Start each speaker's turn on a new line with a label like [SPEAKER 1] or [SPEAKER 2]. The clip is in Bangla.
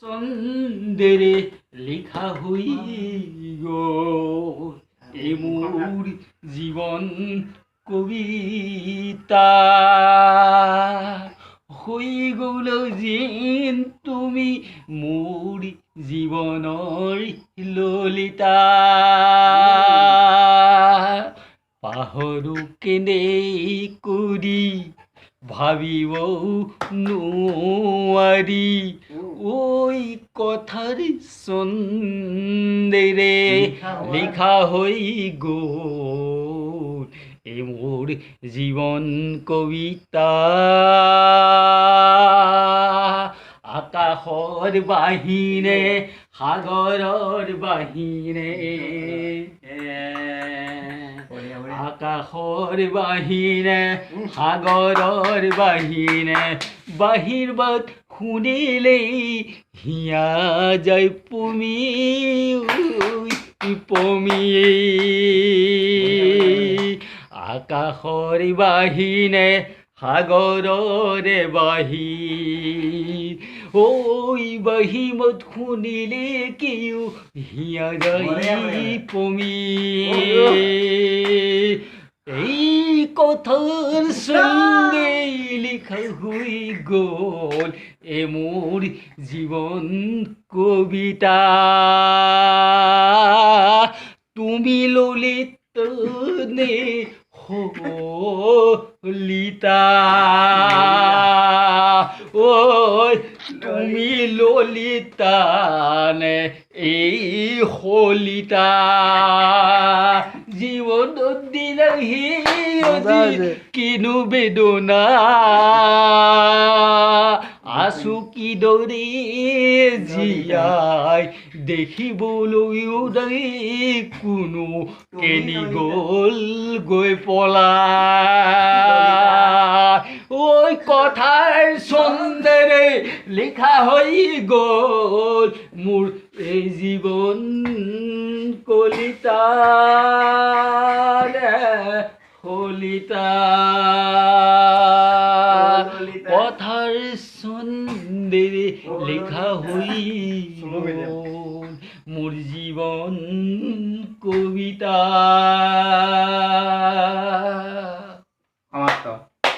[SPEAKER 1] চন্দ্রে লেখা হই গো এ মোর জীবন কবিতা হই গল যেন তুমি মোর জীবনৰ ললিতা পাহৰো কেনে কৰি ভাবিব নোৱাৰি ওই কথার ছন্দেৰে লিখা হৈ গ'ল এ মোৰ জীৱন কবিতা আকাশৰ বাহিৰে সাগৰৰ বাহিৰে আকাশৰ বাহিৰে সাগৰৰ বাহিৰে বাহিৰবাত শুনিলেই হিয়া যায় পমি পমি আকাশৰ বাহিৰে সাগৰৰ বাহিৰ ওই বাহিমত শুনিলে কেউ হিয়া যায় পমি এই কথার সঙ্গে লেখা হই গ'ল এ মোর জীবন কবিতা তুমি ললিত নে হলিতা ওই তুমি ললিতা নে এই হলিতা জীবন দিলাহি কিনো বেদনা আছো কি দৰে জীয়াই দেখিবলৈও নাই কোনো কেনি গ'ল গৈ পলাই ওই কথাৰ ছন্দেৰে লিখা হৈ গ'ল মোৰ এই জীৱন কলিতা হলিতা কথার ছন্দেৰে লিখা হৈ গ'ল মোৰ জীৱন কবিতা